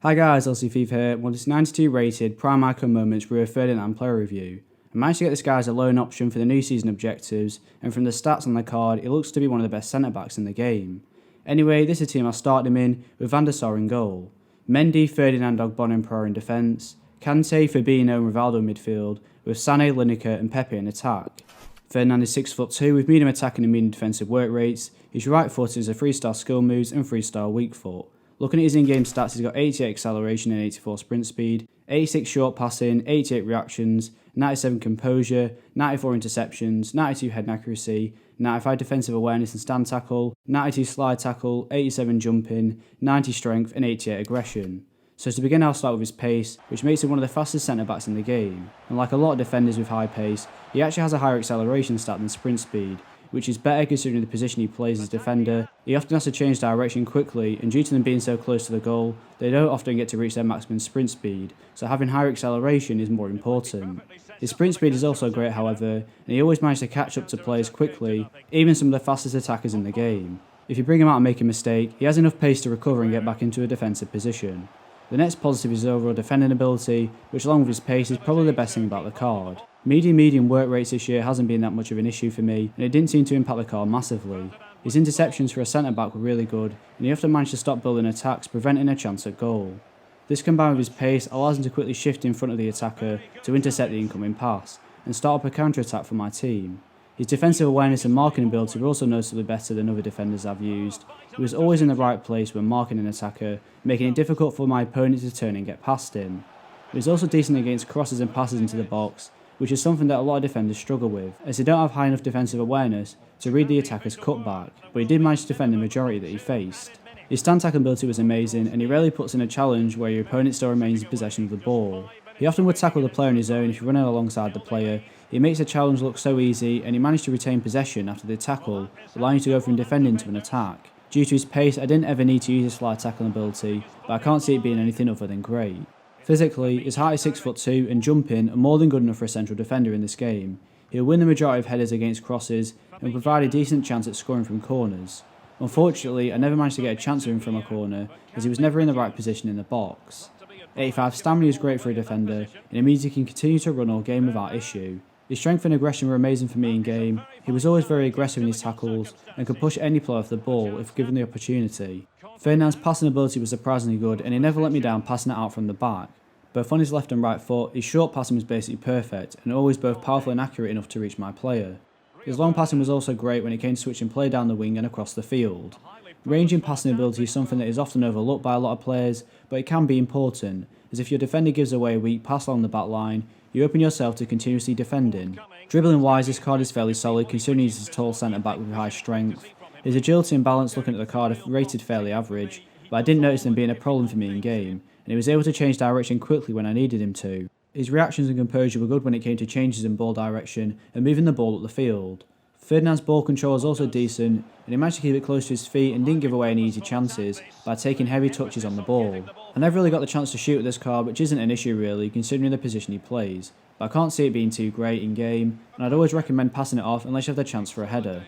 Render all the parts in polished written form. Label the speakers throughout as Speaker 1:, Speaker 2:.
Speaker 1: Hi guys, LCFIF here, with this 92 rated Prime Icon Moments Rio Ferdinand player review. I managed to get this guy as a loan option for the new season objectives, and from the stats on the card, he looks to be one of the best centre backs in the game. Anyway, this is a team I started him in, with Van der Sar in goal, Mendy, Ferdinand, Ogbon and Pro in defence, Kante, Fabinho and Rivaldo in midfield, with Sané, Lineker and Pepe in attack. Ferdinand is 6'2", with medium attacking and medium defensive work rates. His right foot is a 3-star skill moves and 3-star weak foot. Looking at his in-game stats, he's got 88 acceleration and 84 sprint speed, 86 short passing, 88 reactions, 97 composure, 94 interceptions, 92 head accuracy, 95 defensive awareness and stand tackle, 92 slide tackle, 87 jumping, 90 strength and 88 aggression. So to begin, I'll start with his pace, which makes him one of the fastest centre backs in the game. And like a lot of defenders with high pace, he actually has a higher acceleration stat than sprint speed, which is better considering the position he plays as defender. He often has to change direction quickly, and due to them being so close to the goal, they don't often get to reach their maximum sprint speed, so having higher acceleration is more important. His sprint speed is also great however, and he always manages to catch up to players quickly, even some of the fastest attackers in the game. If you bring him out and make a mistake, he has enough pace to recover and get back into a defensive position. The next positive is his overall defending ability, which along with his pace is probably the best thing about the card. Medium work rates this year hasn't been that much of an issue for me, and it didn't seem to impact the card massively. His interceptions for a centre back were really good, and he often managed to stop building attacks, preventing a chance at goal. This combined with his pace allows him to quickly shift in front of the attacker to intercept the incoming pass, and start up a counter-attack for my team. His defensive awareness and marking ability were also noticeably better than other defenders I've used. He was always in the right place when marking an attacker, making it difficult for my opponent to turn and get past him. He was also decent against crosses and passes into the box, which is something that a lot of defenders struggle with, as they don't have high enough defensive awareness to read the attacker's cutback, but he did manage to defend the majority that he faced. His stand tackle ability was amazing, and he rarely puts in a challenge where your opponent still remains in possession of the ball. He often would tackle the player on his own if you're running alongside the player. He makes the challenge look so easy, and he managed to retain possession after the tackle, allowing you to go from defending to an attack. Due to his pace, I didn't ever need to use his slide tackling ability, but I can't see it being anything other than great. Physically, his height is 6'2", and jumping are more than good enough for a central defender in this game. He'll win the majority of headers against crosses, and provide a decent chance at scoring from corners. Unfortunately, I never managed to get a chance with him from a corner, as he was never in the right position in the box. 85 stamina is great for a defender, and it means he can continue to run all game without issue. His strength and aggression were amazing for me in game. He was always very aggressive in his tackles, and could push any player off the ball if given the opportunity. Ferdinand's passing ability was surprisingly good, and he never let me down passing it out from the back. Both on his left and right foot, his short passing was basically perfect, and always both powerful and accurate enough to reach my player. His long passing was also great when it came to switching play down the wing and across the field. Range and passing ability is something that is often overlooked by a lot of players, but it can be important, as if your defender gives away a weak pass along the back line, you open yourself to continuously defending. Dribbling wise, this card is fairly solid considering he's a tall centre back with high strength. His agility and balance looking at the card are rated fairly average, but I didn't notice them being a problem for me in game, and he was able to change direction quickly when I needed him to. His reactions and composure were good when it came to changes in ball direction and moving the ball up the field. Ferdinand's ball control is also decent, and he managed to keep it close to his feet and didn't give away any easy chances by taking heavy touches on the ball. I never really got the chance to shoot with this card, which isn't an issue really considering the position he plays, but I can't see it being too great in game, and I'd always recommend passing it off unless you have the chance for a header.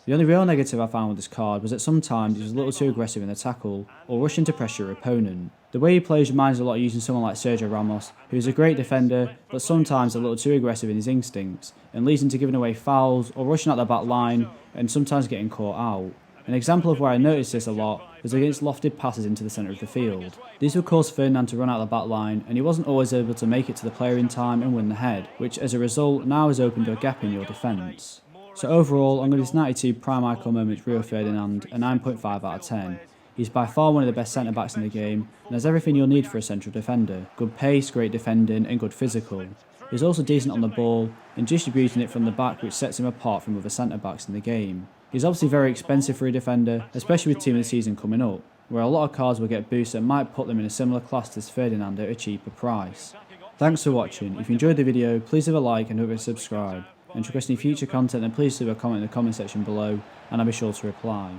Speaker 1: The only real negative I found with this card was that sometimes he was a little too aggressive in the tackle, or rushing to pressure your opponent. The way he plays reminds a lot of using someone like Sergio Ramos, who is a great defender, but sometimes a little too aggressive in his instincts, and leads him to giving away fouls, or rushing out the back line, and sometimes getting caught out. An example of where I noticed this a lot was against lofted passes into the centre of the field. These would cause Ferdinand to run out the back line, and he wasn't always able to make it to the player in time and win the head, which as a result now has opened a gap in your defence. So overall, I'm going to give this 92 Prime Icon Moments Rio Ferdinand a 9.5 out of 10. He's by far one of the best centre backs in the game, and has everything you'll need for a central defender. Good pace, great defending, and good physical. He's also decent on the ball, and distributing it from the back, which sets him apart from other centre backs in the game. He's obviously very expensive for a defender, especially with Team of the Season coming up, where a lot of cards will get boosts that might put them in a similar class as Ferdinand at a cheaper price. Thanks for watching. If you enjoyed the video, please leave a like and don't forget to subscribe. And to request any future content, then please leave a comment in the comment section below, and I'll be sure to reply.